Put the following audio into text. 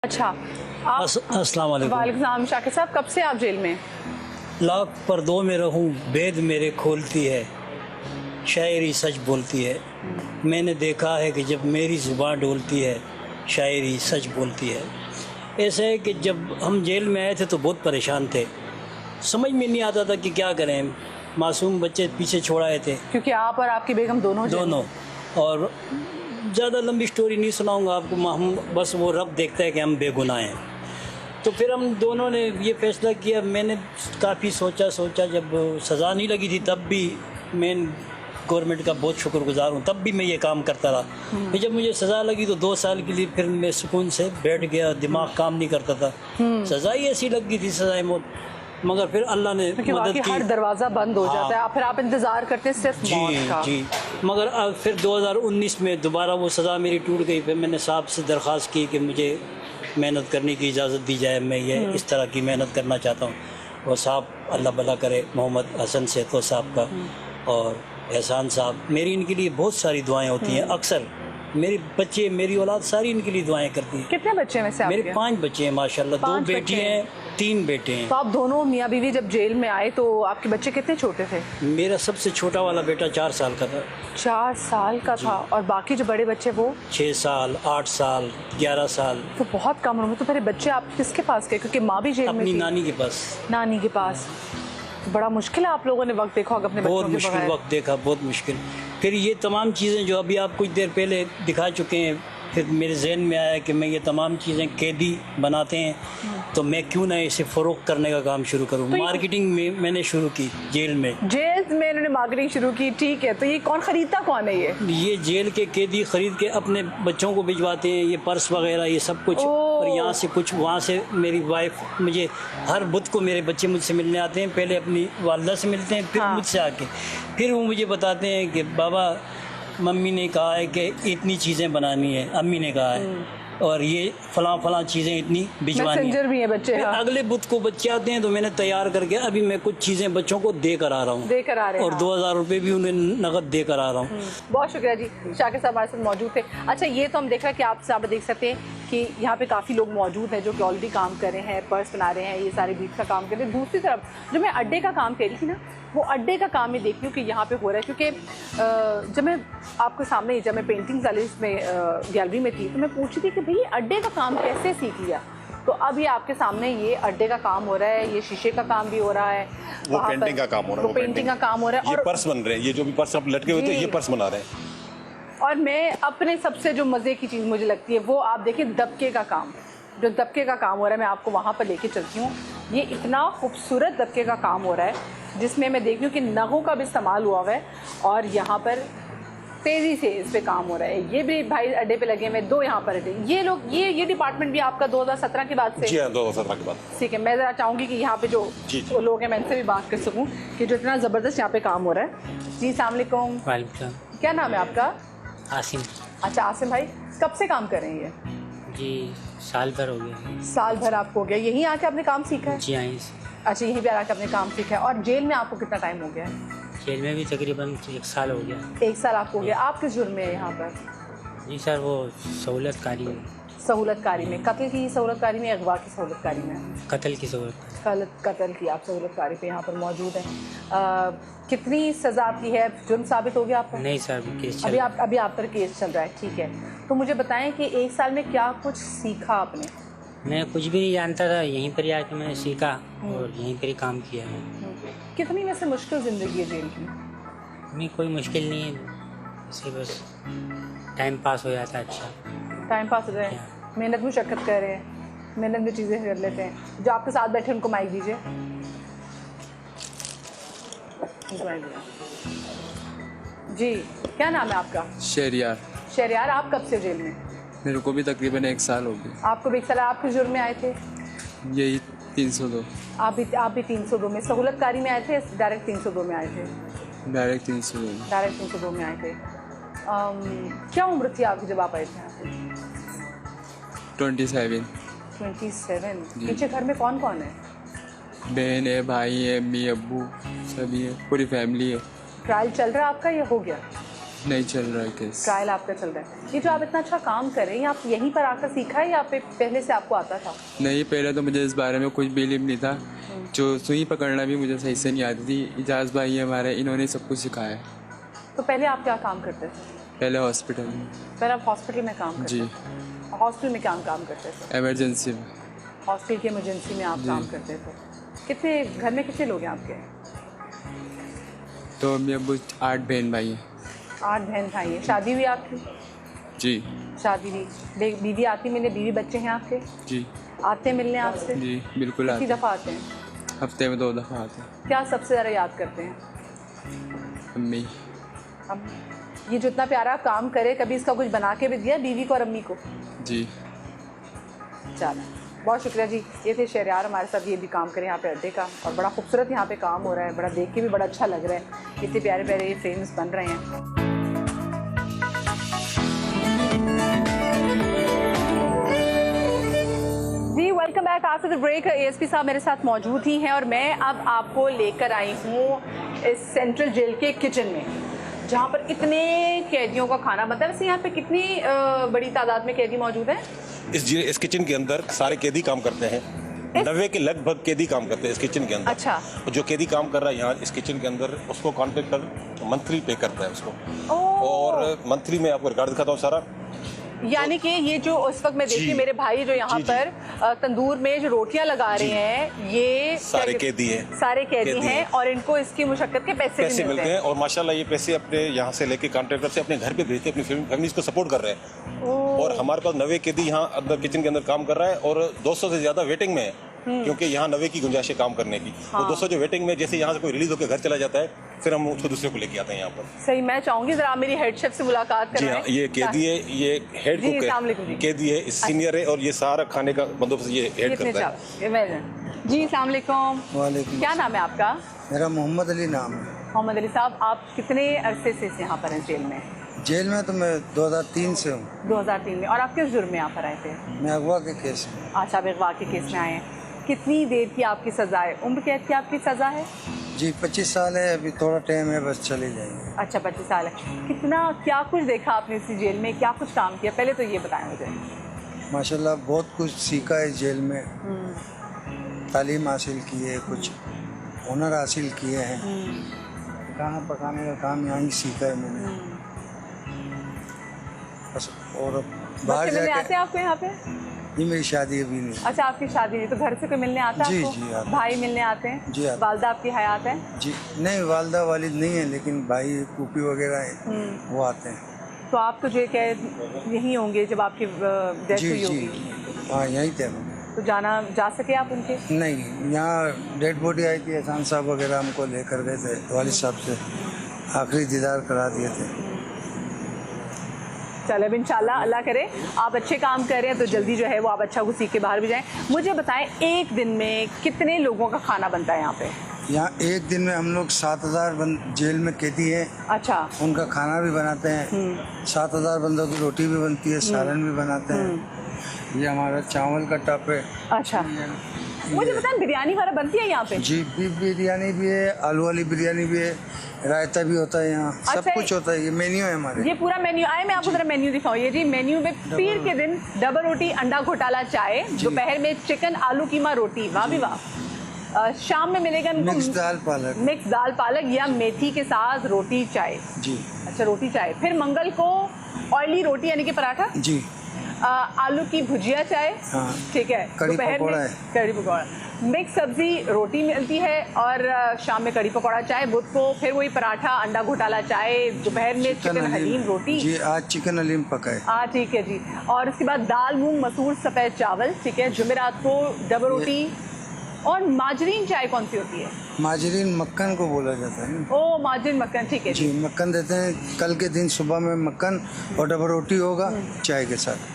अच्छा, आप अस्सलाम वालेकुम। वालेकुम सलाम। शाकिर साहब, कब से आप जेल में? लाख पर्दों में रहूं भेद मेरे खोलती है, शायरी सच बोलती है। मैंने देखा है कि जब मेरी ज़ुबान डोलती है, शायरी सच बोलती है। ऐसा है कि जब हम जेल में आए थे तो बहुत परेशान थे, समझ में नहीं आता था कि क्या करें। मासूम बच्चे पीछे छोड़ाए थे, क्योंकि आप और आपकी बेगम दोनों जेल में। दोनों। और ज़्यादा लंबी स्टोरी नहीं सुनाऊंगा आपको, हम बस वो रब देखता है कि हम बेगुनाह हैं। तो फिर हम दोनों ने ये फैसला किया। मैंने काफ़ी सोचा, जब सज़ा नहीं लगी थी तब भी मैं गवर्नमेंट का बहुत शुक्रगुजार हूँ, तब भी मैं ये काम करता रहा। फिर जब मुझे सज़ा लगी तो 2 साल के लिए फिर मैं सुकून से बैठ गया, दिमाग काम नहीं करता था। सज़ा ही ऐसी लग गई थी, सज़ाए मौत। मगर फिर अल्लाह ने मदद की। हर दरवाज़ा बंद हो जाता है, फिर आप इंतज़ार करते हैं सिर्फ जी मौत का। जी। मगर अब फिर 2019 में दोबारा वो सज़ा मेरी टूट गई। फिर मैंने साहब से दरख्वास्त की कि मुझे मेहनत करने की इजाज़त दी जाए, मैं ये इस तरह की मेहनत करना चाहता हूँ। और साहब अल्लाह भला करे, मोहम्मद हसन सेतो साहब का और एहसान साहब, मेरी इनके लिए बहुत सारी दुआएं होती हैं। अक्सर मेरे बच्चे, मेरी औलाद सारी इनके लिए दुआएं करती हैं। कितने बच्चे हैं वैसे आपके? मेरे 5 बच्चे हैं माशाल्लाह। 2 5 बेटी बच्चे हैं, 3 बेटे हैं। तो आप दोनों मियाँ बीवी जब जेल में आए तो आपके बच्चे कितने छोटे थे? मेरा सबसे छोटा वाला बेटा 4 साल का था। 4 साल का था। और बाकी जो बड़े बच्चे वो? 6 साल, 8 साल, 11 साल। तो बहुत कम उम्र में। तो मेरे बच्चे आप किसके पास गए? क्योंकि माँ भी जेल में अपनी थी। नानी के पास। नानी के पास। तो बड़ा मुश्किल है, आप लोगों ने वक्त देखा होगा अपने बच्चों बहुत के मुश्किल बगैर। वक्त देखा, बहुत मुश्किल। फिर ये तमाम चीज़ें जो अभी आप कुछ देर पहले दिखा चुके हैं, फिर मेरे जहन में आया कि मैं ये तमाम चीज़ें कैदी बनाते हैं तो मैं क्यों ना इसे फ़रोग़ करने का काम शुरू करूं। तो मार्केटिंग में मैंने शुरू की जेल में। जेल में इन्होंने मार्केटिंग शुरू की, ठीक है। तो ये कौन खरीदता कौन है ये जेल के कैदी ख़रीद के अपने बच्चों को भिजवाते हैं, ये पर्स वगैरह ये सब कुछ। और यहाँ से कुछ, वहाँ से मेरी वाइफ, मुझे हर बुध को मेरे बच्चे मुझसे मिलने आते हैं। पहले अपनी वालदा से मिलते हैं, फिर मुझसे आके फिर वो मुझे बताते हैं कि बाबा मम्मी ने कहा है कि इतनी चीज़ें बनानी है, अम्मी ने कहा है, और ये फलां चीज़ें इतनी भिजवानी मैसेंजर भी है बच्चे। फिर अगले बुध को बच्चे आते हैं तो मैंने तैयार करके अभी मैं कुछ चीज़ें बच्चों को दे कर आ रहा हूँ, देकर आ रहे हैं। और 2000 रुपये भी उन्हें नकद दे कर आ रहा हूँ। बहुत शुक्रिया जी, शाकिर साहब हमारे साथ मौजूद थे। अच्छा, ये तो हम देख रहे हैं कि आप साहब देख सकते हैं कि यहाँ पे काफ़ी लोग मौजूद हैं जो कि ऑलरेडी काम कर रहे हैं, पर्स बना रहे हैं, ये सारे बीच का काम कर रहे हैं। दूसरी तरफ जो मैं अड्डे का काम कह रही थी ना, वो अड्डे का काम मैं देख रही हूँ कि यहाँ पे हो रहा है। क्योंकि जब मैं आपके सामने, जब मैं पेंटिंग गैलरी में गैलरी में थी तो मैं पूछ रही थी कि भाई ये अड्डे का काम कैसे सीख लिया। तो अब ये आपके सामने ये अड्डे का काम हो रहा है, ये शीशे का काम भी हो रहा है, वो पेंटिंग का काम हो रहा है, वो पेंटिंग का काम हो रहा है, ये और पर्स बन रहे हैं। ये जो भी पर्स अब लटके हुए थे, ये पर्स बना रहे हैं। और मैं अपने सबसे जो मज़े की चीज़ मुझे लगती है वो आप देखिए दबके का काम, जो दबके का काम हो रहा है, मैं आपको वहाँ पर लेके चलती हूँ। ये इतना खूबसूरत दबके का काम हो रहा है जिसमें मैं देख रही हूँ कि नगों का भी इस्तेमाल हुआ हुआ है और यहाँ पर तेज़ी से इस पे काम हो रहा है। ये भी भाई अड्डे पे लगे हुए, 2 यहाँ पर अड्डे। ये लोग, ये डिपार्टमेंट भी आपका 2017 के बाद से? जी हाँ, 2017 के बाद। ठीक है। मैं ज़रा चाहूँगी कि यहाँ पे जो लोग हैं मैं इनसे भी बात कर सकूँ कि जो इतना ज़बरदस्त यहाँ पे काम हो रहा है। जी अस्सलाम वालेकुम। क्या नाम है आपका? आसिम। अच्छा आसिम भाई, कब से काम कर रहे हैं ये? जी साल भर हो गया। साल भर आपको हो गया? यहीं आके आपने काम सीखा है? जी हाँ। अच्छा, यहीं पे आके आपने काम सीखा है। और जेल में आपको कितना टाइम हो गया है? जेल में भी तकरीबन 1 साल हो गया। 1 साल आपको हो गया। आप किस जुर्म में है यहाँ पर? जी सर, वो सहूलतकारी। सहूलतकारी में? कत्ल की सहूलतकारी में, अगवा की सहूलतकारी में? कत्ल की सहूलत। कत्ल की आप सहूलतकारी पे यहाँ पर मौजूद हैं। कितनी सज़ा आपकी है? जुर्म साबित हो गया आपका? नहीं सर, केस चल अभी आप पर केस चल रहा है, ठीक है। तो मुझे बताएं कि 1 साल में क्या कुछ सीखा आपने? मैं कुछ भी नहीं जानता था, यहीं पर आके मैंने सीखा और यहीं पर ही काम किया है। कितनी वैसे मुश्किल ज़िंदगी है जेल की? नहीं, कोई मुश्किल नहीं है, इसे बस टाइम पास हो जाता है। अच्छा टाइम पास हो रहा है, मेहनत मुशक्क़त कर रहे हैं, मेहनत में चीज़ें कर लेते हैं। जो आपके साथ बैठे उनको माइक दीजिए। जी, क्या नाम है आपका? शहरियार। शहरियार, आप कब से जेल में? मेरे को भी तकरीबन 1 साल हो गया। आपको भी 1 साल। आप किस जुर्म में आए थे? यही 302। आप भी 302 में? सहूलतकारी में आए थे, डायरेक्ट 302 में आए थे? डायरेक्ट 302। डायरेक्ट 302 में आए थे। क्या उम्र थी आपकी जब आप आए थे यहाँ पे? 27। 27। पीछे घर में कौन कौन है? बहन है, भाई है, अम्मी अब्बू सभी है, पूरी फैमिली है। ट्रायल चल रहा है आपका या हो गया? नहीं चल रहा है केस। ट्रायल आपका चल रहा है। ये जो आप इतना अच्छा काम कर रहे हैं, आप यहीं पर आकर सीखा है या पहले से आपको आता था? नहीं, पहले तो मुझे इस बारे में कुछ बिलीव नहीं था। जो सुई पकड़ना भी मुझे सही से नहीं आती थी। इजाज़ भाई हमारे, इन्होंने सब कुछ सिखाया। तो पहले आप क्या काम करते थे? पहले हॉस्पिटल में। पहले आप हॉस्पिटल में काम करते जी। थे? हॉस्पिटल में क्या काम करते थे? इमरजेंसी में। हॉस्पिटल की इमरजेंसी में आप जी। काम करते थे। कितने घर में कितने लोग हैं आपके? तो अम्मी अब्बू 8 बहन भाई हैं। 8 बहन भाई हैं। शादी हुई आपकी? जी। शादी हुई। बीवी आती मिलने? बीवी बच्चे हैं आपके? जी। आते हैं मिलने आपसे? जी बिल्कुल कितनी आते दफ़ा आते हैं? हैं। हफ्ते में 2 दफ़ा आते हैं। क्या सबसे ज़्यादा याद करते हैं? अम्मी। अब ये जो इतना प्यारा काम करे, कभी इसका कुछ बना के भी दिया बीवी को और अम्मी को? जी। चलो, बहुत शुक्रिया जी। ये थे शहरयार हमारे साथ, ये भी काम करें यहाँ पे अड्डे का, और बड़ा खूबसूरत यहाँ पे काम हो रहा है, बड़ा देख के भी बड़ा अच्छा लग रहा है। इतने प्यारे प्यारे ये फ्रेम्स बन रहे हैं। जी welcome back after the break. ASP साहब मेरे साथ मौजूद ही हैं और मैं अब आपको लेकर आई हूँ इस सेंट्रल जेल के किचन में, जहाँ पर इतने कैदियों का खाना बनता है। वैसे यहाँ पे कितनी बड़ी तादाद में कैदी मौजूद है? इस किचन के अंदर सारे कैदी काम करते हैं। 90 के लगभग कैदी काम करते हैं इस किचन के अंदर। अच्छा। और जो कैदी काम कर रहा है यहाँ इस किचन के अंदर, उसको कॉन्ट्रैक्टर मंथली पे करता है उसको। और मंथली में आपको रिकॉर्ड दिखाता हूँ सारा। यानी कि ये जो उस वक्त मैं देखती हूँ, मेरे भाई जो यहाँ पर तंदूर में जो रोटियां लगा रहे हैं, ये सारे कैदी हैं। सारे कैदी हैं और इनको इसकी मुशक्कत के पैसे भी मिलते हैं। और माशाल्लाह ये पैसे अपने यहाँ से लेके कॉन्ट्रैक्टर से अपने घर पे भेजते हैं, अपनी फैमिली को सपोर्ट कर रहे हैं। और हमारे पास 90 कैदी यहाँ अंदर किचन के अंदर काम कर रहा है और 200 से ज्यादा वेटिंग में है, क्योंकि यहाँ 90 की गुंजाइश है काम करने की। तो 200 जो वेटिंग में, जैसे यहाँ से कोई रिलीज होकर घर चला जाता है, फिर हम उसको दूसरे को लेके आते हैं यहाँ पर। सही, मैं चाहूंगी जरा आप मेरी हेड शेफ से मुलाकात करें। जी हाँ, ये कैदी है, ये हेड कुक है, कैदी है, सीनियर है, और ये सारा खाने का बंदोबस्त ये हेड करता है। जी अस्सलाम वालेकुम। वालेकुम। क्या नाम है आपका? मेरा मोहम्मद अली नाम है। मोहम्मद अली साहब, आप कितने अरसे से यहाँ पर हैं जेल में? जेल में तो मैं 2003 से हूँ। 2003 में। और आप किस जुर्म में यहाँ पर आए थे? मैं अगवा के केस में। अच्छा, आप अगवा के केस में आए हैं। कितनी देर की आपकी सजा है? उम्र कैद की आपकी सजा है? जी 25 साल है, अभी थोड़ा टाइम है, बस चले जाएंगे। अच्छा, 25 साल है। कितना, क्या कुछ देखा आपने इसी जेल में, क्या कुछ काम किया, पहले तो ये बताएं मुझे। माशाल्लाह बहुत कुछ सीखा है जेल में। तालीम हासिल की है, कुछ हुनर हासिल किए हैं। खाना पकाने का काम यहाँ ही सीखा है मैंने बस। और बाहर बच्चे मिलने आते जाके हैं आपको यहाँ पे? जी मेरी शादी अभी नहीं। अच्छा, आपकी शादी नहीं, तो घर से कोई मिलने आता है जी, आपको? जी, आते हैं। भाई मिलने आते हैं? जी, आते हैं। वालदा आपकी हयात है? जी नहीं, वालदा वालिद नहीं है, लेकिन भाई फूफी वगैरह हैं, वो आते हैं। तो आप तो जो कैद यहीं होंगे जब आपकी डेथ जी हुई जी होगी? हाँ यहीं थे। तो जा सके आप उनके? नहीं, यहाँ डेड बॉडी आई थी, एहसान साहब वगैरह हमको लेकर गए थे, वालिद साहब से आखिरी दीदार करा दिए थे। चलो अब इंशाल्लाह अल्लाह करे आप अच्छे काम कर रहे हैं तो जल्दी जो है वो आप अच्छा कुछ सीख के बाहर भी जाएं। मुझे बताएं, एक दिन में कितने लोगों का खाना बनता है यहाँ पे? यहाँ एक दिन में हम लोग 7000 जेल में कैदी हैं। अच्छा। उनका खाना भी बनाते हैं। 7000 बंदों की रोटी भी बनती है, सालन भी बनाते हैं। ये हमारा चावल का टप है। अच्छा, मुझे बताएं बिरयानी वगैरह बनती है यहाँ पे? जी, बीफ बिरयानी भी है, आलू वाली बिरयानी भी है, रायता भी होता है यहाँ। सब अच्छा, कुछ होता है। ये मेन्यू है हमारे। ये पूरा मेन्यू आए, मैं आपको जरा मेन्यू दिखाऊं। ये जी मेन्यू में पीर के दिन डबल रोटी, अंडा घोटाला, चाय, दोपहर में चिकन आलू कीमा रोटी, वाह भी वाह। शाम में मिलेगा मिक्स दाल पालक। मिक्स दाल पालक या मेथी के साथ रोटी चाय। जी। अच्छा, रोटी चाय। फिर मंगल को ऑयली रोटी यानी कि पराठा। जी। आलू की भुजिया चाय। हाँ। ठीक है। कड़ी दोपहर पकौड़ा में है। कड़ी पकौड़ा, मिक्स सब्जी, रोटी मिलती है, और शाम में कड़ी पकौड़ा चाय, बुध को फिर वही पराठा, अंडा घोटाला चाय, दोपहर में चिकन हलीम रोटी। जी, आज चिकन हलीम पका है। हाँ ठीक है जी। और उसके बाद दाल मूंग मसूर सफ़ेद चावल। ठीक है। जुमेरात को डबल रोटी। और माजरीन चाय कौन सी होती है? माजरीन मक्खन को बोला जाता है। ओ माजरीन मक्खन, ठीक है जी, मक्खन देते हैं। कल के दिन सुबह में मक्खन और डबल रोटी होगा चाय के साथ।